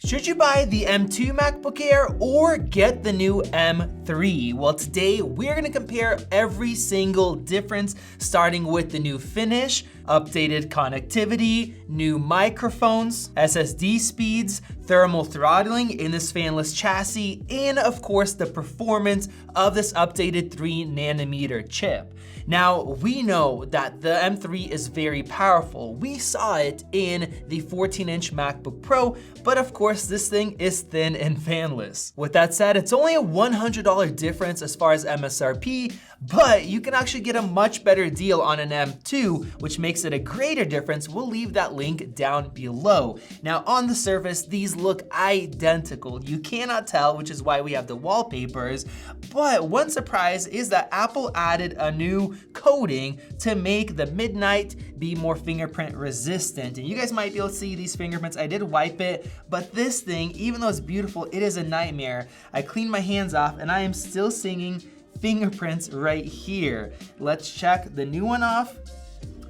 Should you buy the M2 MacBook Air or get the new M3? Well, today we're gonna compare every single difference, starting with the new finish, updated connectivity, new microphones, SSD speeds, thermal throttling in this fanless chassis, and of course the performance of this updated 3nm chip. Now, we know that the M3 is very powerful. We saw it in the 14-inch MacBook Pro, but of course this thing is thin and fanless. With that said, it's only a $100 difference as far as MSRP, but you can actually get a much better deal on an M2, which makes it a greater difference. We'll leave that link down below. Now, on the surface, these look identical. You cannot tell, which is why we have the wallpapers, but one surprise is that Apple added a new coating to make the Midnight be more fingerprint resistant. And you guys might be able to see these fingerprints. I did wipe it, but this thing, even though it's beautiful, it is a nightmare. I cleaned my hands off and I am still seeing fingerprints right here. Let's check the new one off.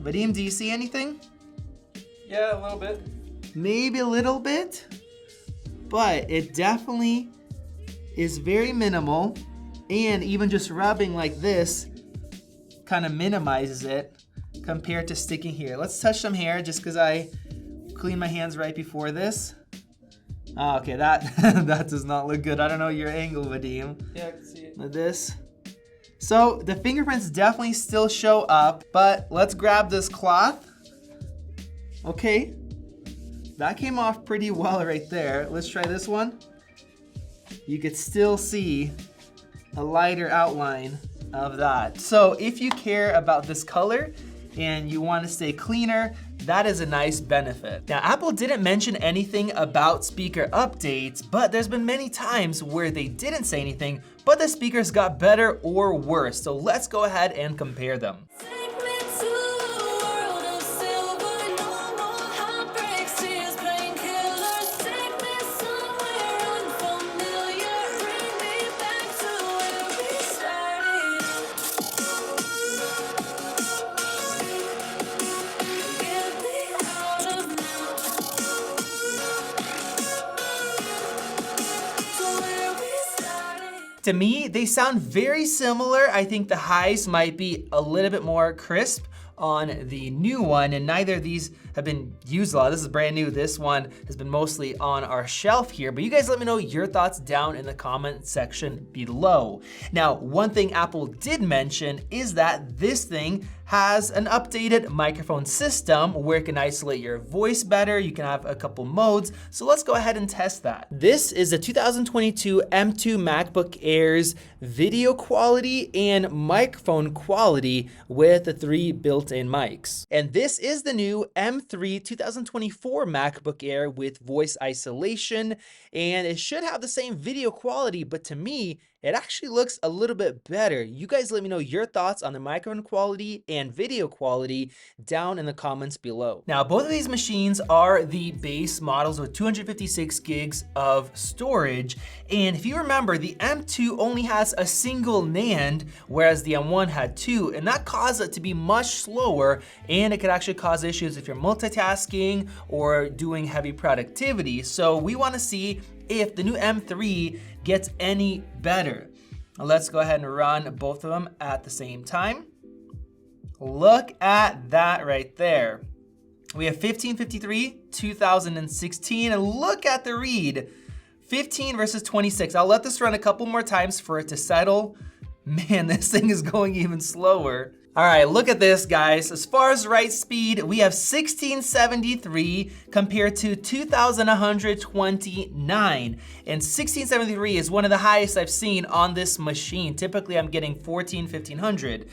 Vadim, do you see anything? Yeah, a little bit. Maybe a little bit, but it definitely is very minimal, and even just rubbing like this kind of minimizes it compared to sticking here. Let's touch some hair just because I cleaned my hands right before this. Oh, okay, that that does not look good. I don't know your angle, Vadim. Yeah, I can see it. Like this. So the fingerprints definitely still show up, but let's grab this cloth. Okay, that came off pretty well right there. Let's try this one. You could still see a lighter outline of that. So if you care about this color and you want to stay cleaner, that is a nice benefit. Now, Apple didn't mention anything about speaker updates, but there's been many times where they didn't say anything, but the speakers got better or worse. So let's go ahead and compare them. To me, they sound very similar. I think the highs might be a little bit more crisp on the new one, and neither of these have been used a lot. This is brand new. This one has been mostly on our shelf here, but you guys let me know your thoughts down in the comment section below. Now, one thing Apple did mention is that this thing has an updated microphone system where it can isolate your voice better. You can have a couple modes. So let's go ahead and test that. This is the 2022 M2 MacBook Air's video quality and microphone quality with the 3 built-in mics. And this is the new M3 2024 MacBook Air with voice isolation. And it should have the same video quality, but to me, it actually looks a little bit better. You guys let me know your thoughts on the microphone quality and video quality down in the comments below. Now, both of these machines are the base models with 256 gigs of storage. And if you remember, the M2 only has a single NAND, whereas the M1 had 2, and that caused it to be much slower, and it could actually cause issues if you're multitasking or doing heavy productivity. So we wanna see if the new M3 gets any better. Let's go ahead and run both of them at the same time. Look at that right there. We have 1553, 2016, and look at the read. 15 versus 26. I'll let this run a couple more times for it to settle. Man, this thing is going even slower. All right, look at this, guys. As far as write speed, we have 1673 compared to 2129. And 1673 is one of the highest I've seen on this machine. Typically, I'm getting 1500.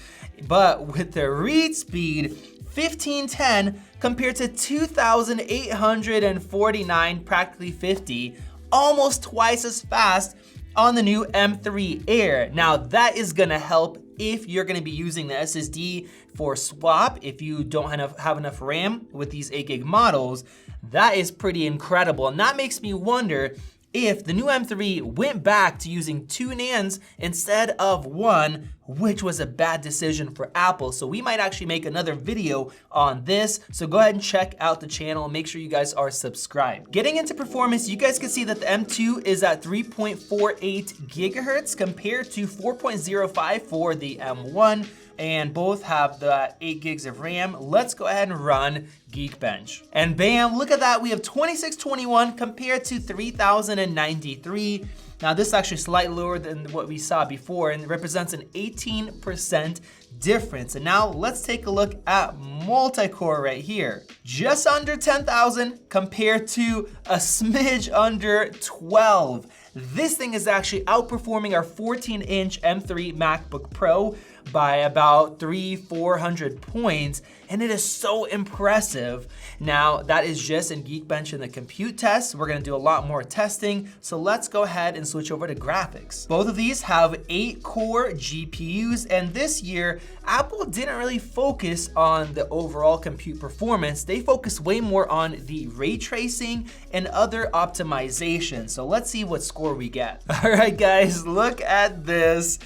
But with the read speed, 1510 compared to 2849, practically 50, almost twice as fast on the new M3 Air. Now, that is gonna help if you're gonna be using the SSD for swap. If you don't have enough RAM with these 8 gig models, that is pretty incredible. And that makes me wonder if the new M3 went back to using 2 nans instead of 1, which was a bad decision for Apple. So we might actually make another video on this. So go ahead and check out the channel. Make sure you guys are subscribed. Getting into performance, you guys can see that the M2 is at 3.48 gigahertz compared to 4.05 for the M1. And both have the 8 gigs of RAM. Let's go ahead and run Geekbench. And bam, look at that. We have 2621 compared to 3093. Now this is actually slightly lower than what we saw before and represents an 18% difference. And now let's take a look at multi-core right here. Just under 10,000 compared to a smidge under 12. This thing is actually outperforming our 14-inch M3 MacBook Pro by about 300-400 points, and it is so impressive. Now, that is just in Geekbench in the compute test. We're gonna do a lot more testing, so let's go ahead and switch over to graphics. Both of these have 8-core GPUs, and this year, Apple didn't really focus on the overall compute performance. They focused way more on the ray tracing and other optimizations. So let's see what score we get. All right, guys, look at this.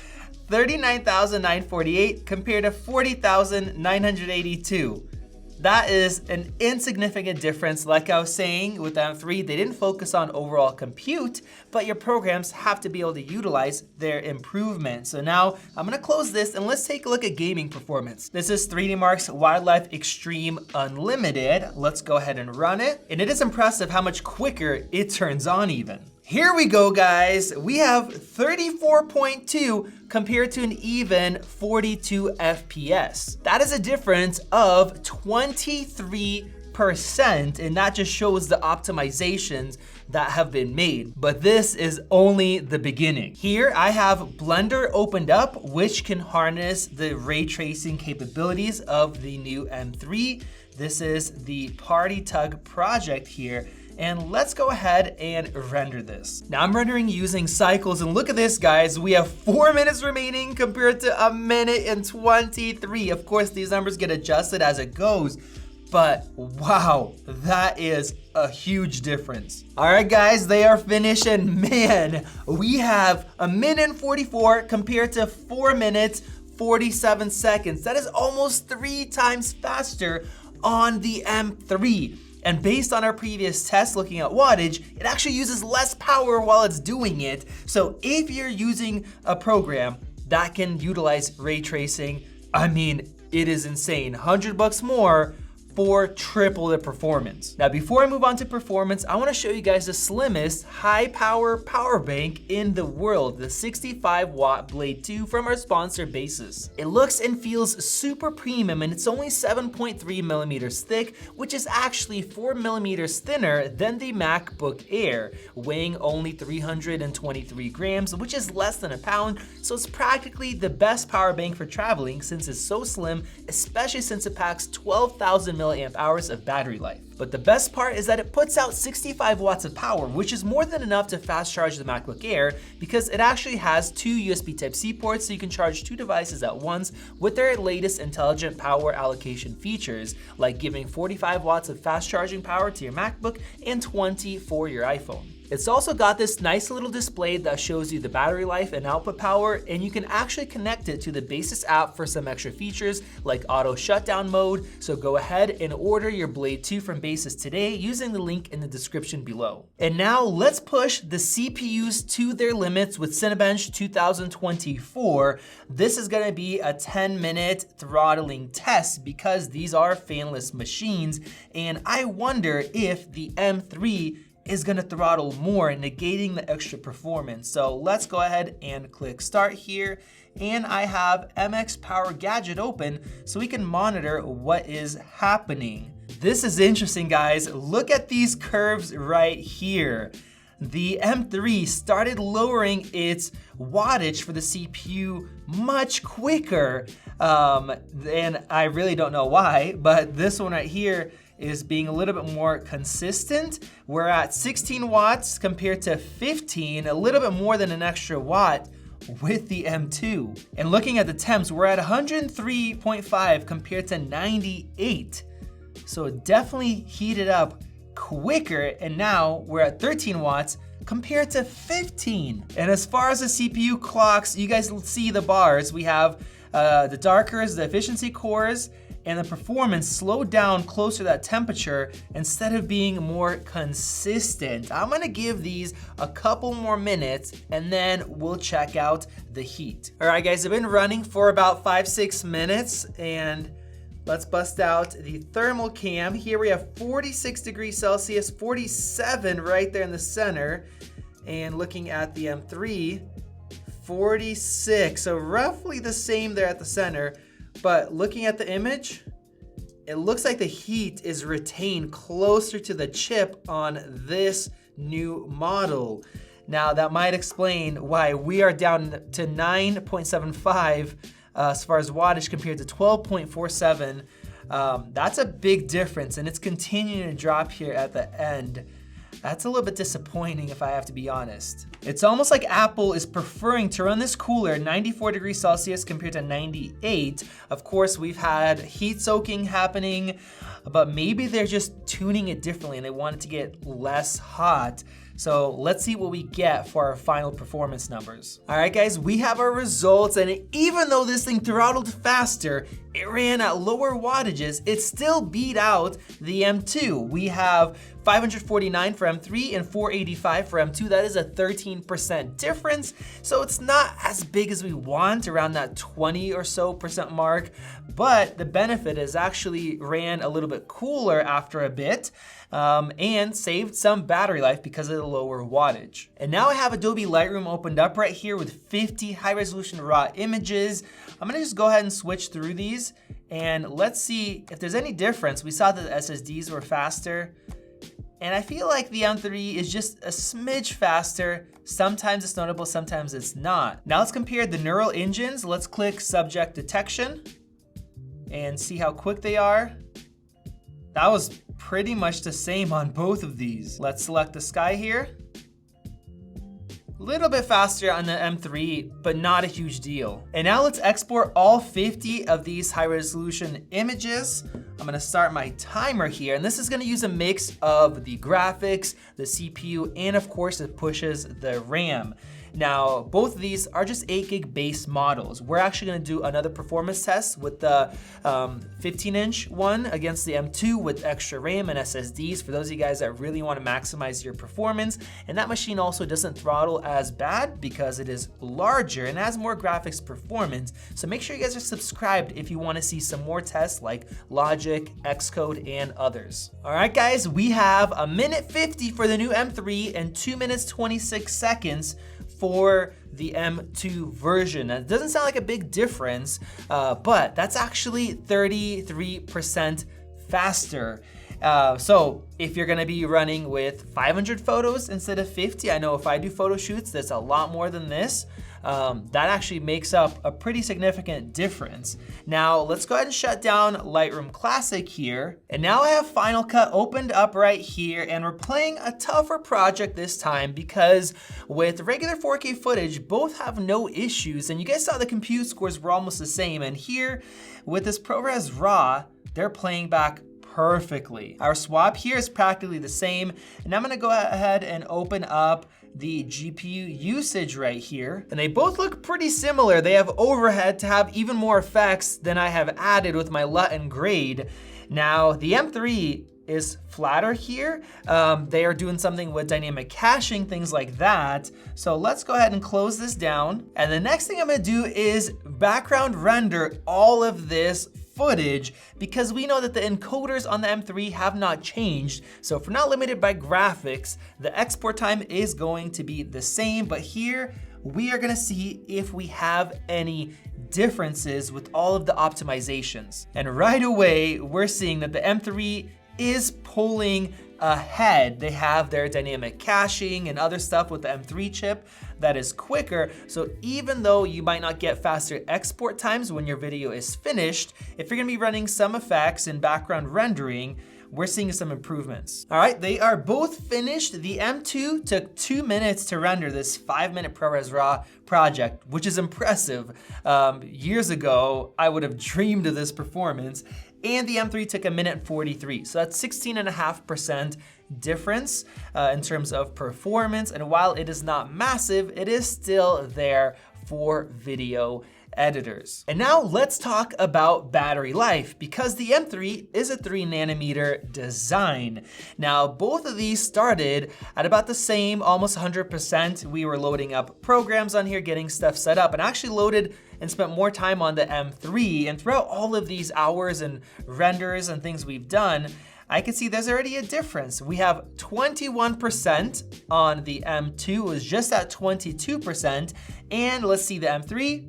39,948 compared to 40,982. That is an insignificant difference. Like I was saying with M3, they didn't focus on overall compute, but your programs have to be able to utilize their improvement. So now I'm gonna close this and let's take a look at gaming performance. This is 3D Mark's Wildlife Extreme Unlimited. Let's go ahead and run it. And it is impressive how much quicker it turns on even. Here we go, guys. We have 34.2 compared to an even 42 FPS. That is a difference of 23%, and that just shows the optimizations that have been made. But this is only the beginning. Here I have Blender opened up, which can harness the ray tracing capabilities of the new M3. This is the Party Tug project here. And let's go ahead and render this. Now I'm rendering using cycles, and look at this, guys. We have 4 minutes remaining compared to 1 minute and 23. Of course, these numbers get adjusted as it goes, but wow, that is a huge difference. All right, guys, they are finished, and man, we have 1 minute and 44 compared to 4 minutes, 47 seconds. That is almost 3 times faster on the M3. And based on our previous test looking at wattage, it actually uses less power while it's doing it. So if you're using a program that can utilize ray tracing, I mean, it is insane. $100 more for triple the performance. Now, before I move on to performance, I wanna show you guys the slimmest high power bank in the world, the 65-watt Blade 2 from our sponsor Basis. It looks and feels super premium, and it's only 7.3 millimeters thick, which is actually 4 millimeters thinner than the MacBook Air, weighing only 323 grams, which is less than a pound. So it's practically the best power bank for traveling since it's so slim, especially since it packs 12,000 milliamp hours of battery life. But the best part is that it puts out 65 watts of power, which is more than enough to fast charge the MacBook Air because it actually has 2 USB Type-C ports, so you can charge 2 devices at once with their latest intelligent power allocation features, like giving 45 watts of fast charging power to your MacBook and 20 for your iPhone. It's also got this nice little display that shows you the battery life and output power, and you can actually connect it to the Basis app for some extra features like auto shutdown mode. So go ahead and order your Blade 2 from Basis today using the link in the description below. And now let's push the CPUs to their limits with Cinebench 2024. This is gonna be a 10-minute throttling test because these are fanless machines, and I wonder if the M3 is gonna throttle more, negating the extra performance. So let's go ahead and click start here. And I have MX Power Gadget open so we can monitor what is happening. This is interesting, guys. Look at these curves right here. The M3 started lowering its wattage for the CPU much quicker. And I really don't know why, but this one right here is being a little bit more consistent. We're at 16 watts compared to 15, a little bit more than an extra watt with the M2. And looking at the temps, we're at 103.5 compared to 98. So it definitely heated up quicker, and now we're at 13 watts compared to 15. And as far as the CPU clocks, you guys see the bars. We have the darker is the efficiency cores, and the performance slowed down closer to that temperature instead of being more consistent. I'm gonna give these a couple more minutes and then we'll check out the heat. All right guys, I've been running for about 5-6 minutes, and let's bust out the thermal cam. Here we have 46 degrees Celsius, 47 right there in the center. And looking at the M3, 46, so roughly the same there at the center. But looking at the image, it looks like the heat is retained closer to the chip on this new model. Now that might explain why we are down to 9.75 as far as wattage compared to 12.47. That's a big difference, and it's continuing to drop here at the end. That's a little bit disappointing if I have to be honest. It's almost like Apple is preferring to run this cooler at 94 degrees Celsius compared to 98. Of course, we've had heat soaking happening, but maybe they're just tuning it differently and they want it to get less hot. So let's see what we get for our final performance numbers. All right guys, we have our results, and even though this thing throttled faster, it ran at lower wattages, it still beat out the M2. We have 549 for M3 and 485 for M2. That is a 13% difference. So it's not as big as we want, around that 20 or so percent mark, but the benefit is actually ran a little bit cooler after a bit, and saved some battery life because of the lower wattage. And now I have Adobe Lightroom opened up right here with 50 high resolution raw images. I'm gonna just go ahead and switch through these and let's see if there's any difference. We saw that the SSDs were faster, and I feel like the M3 is just a smidge faster. Sometimes it's notable, sometimes it's not. Now let's compare the neural engines. Let's click subject detection and see how quick they are. That was pretty much the same on both of these. Let's select the sky here. A little bit faster on the M3, but not a huge deal. And now let's export all 50 of these high resolution images. I'm gonna start my timer here, and this is gonna use a mix of the graphics, the CPU, and of course it pushes the RAM. Now, both of these are just 8 gig base models. We're actually gonna do another performance test with the 15-inch one against the M2 with extra RAM and SSDs for those of you guys that really wanna maximize your performance. And that machine also doesn't throttle as bad because it is larger and has more graphics performance. So make sure you guys are subscribed if you wanna see some more tests like Logic, Xcode, and others. All right, guys, we have 1:50 for the new M3 and 2:26 for the M2 version. Now, it doesn't sound like a big difference, but that's actually 33% faster. So if you're gonna be running with 500 photos instead of 50, I know if I do photo shoots, that's a lot more than this. That actually makes up a pretty significant difference. Now let's go ahead and shut down Lightroom Classic here. And now I have Final Cut opened up right here, and we're playing a tougher project this time because with regular 4K footage, both have no issues. And you guys saw the compute scores were almost the same. And here with this ProRes RAW, they're playing back perfectly. Our swap here is practically the same. And I'm gonna go ahead and open up the GPU usage right here. And they both look pretty similar. They have overhead to have even more effects than I have added with my LUT and grade. Now, the M3 is flatter here. They are doing something with dynamic caching, things like that. So let's go ahead and close this down. And the next thing I'm gonna do is background render all of this footage because we know that the encoders on the M3 have not changed. So if we're not limited by graphics, the export time is going to be the same, but here we are gonna see if we have any differences with all of the optimizations. And right away, we're seeing that the M3 is pulling ahead. They have their dynamic caching and other stuff with the M3 chip that is quicker. So even though you might not get faster export times when your video is finished, if you're gonna be running some effects and background rendering, we're seeing some improvements. All right, they are both finished. The M2 took 2 minutes to render this 5-minute ProRes RAW project, which is impressive. Years ago, I would have dreamed of this performance. And the M3 took 1:43. So that's 16.5% difference in terms of performance. And while it is not massive, it is still there for video editors. And now let's talk about battery life, because the M3 is a 3nm design. Now, both of these started at about the same, almost 100%. We were loading up programs on here, getting stuff set up, and actually loaded and spent more time on the M3. And throughout all of these hours and renders and things we've done, I can see there's already a difference. We have 21% on the M2, it was just at 22%. And let's see the M3,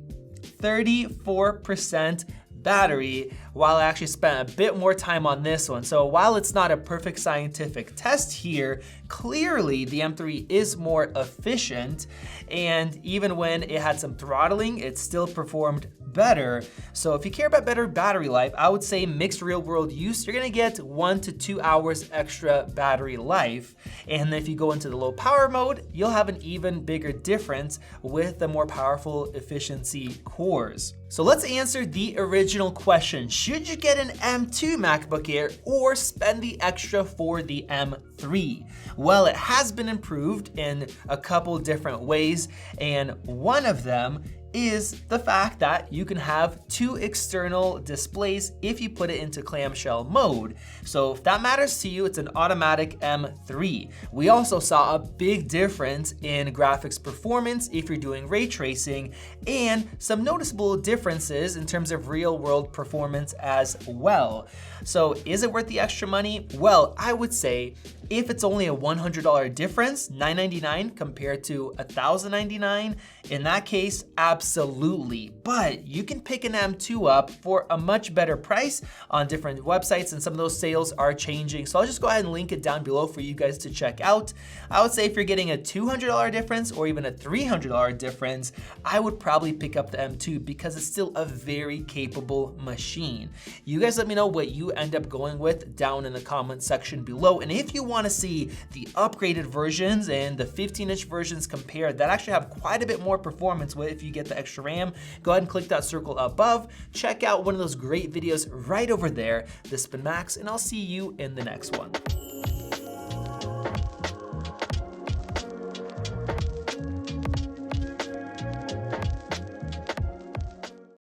34% battery, while I actually spent a bit more time on this one. So while it's not a perfect scientific test here, clearly the M3 is more efficient, and even when it had some throttling, it still performed better. So if you care about better battery life, I would say mixed real world use, you're gonna get 1 to 2 hours extra battery life. And if you go into the low power mode, you'll have an even bigger difference with the more powerful efficiency cores. So let's answer the original question. Should you get an M2 MacBook Air or spend the extra for the M3? Well, it has been improved in a couple different ways, and one of them is the fact that you can have 2 external displays if you put it into clamshell mode. So if that matters to you, it's an automatic M3. We also saw a big difference in graphics performance if you're doing ray tracing, and some noticeable differences in terms of real world performance as well. So is it worth the extra money? Well, I would say if it's only a $100 difference, $999 compared to $1,099, in that case, absolutely. But you can pick an M2 up for a much better price on different websites, and some of those sales are changing. So I'll just go ahead and link it down below for you guys to check out. I would say if you're getting a $200 difference or even a $300 difference, I would probably pick up the M2 because it's still a very capable machine. You guys let me know what you end up going with down in the comment section below. And if you want to see the upgraded versions and the 15-inch versions compared that actually have quite a bit more performance with if you get the extra RAM, go ahead and click that circle above. Check out one of those great videos right over there. This has been Max, and I'll see you in the next one.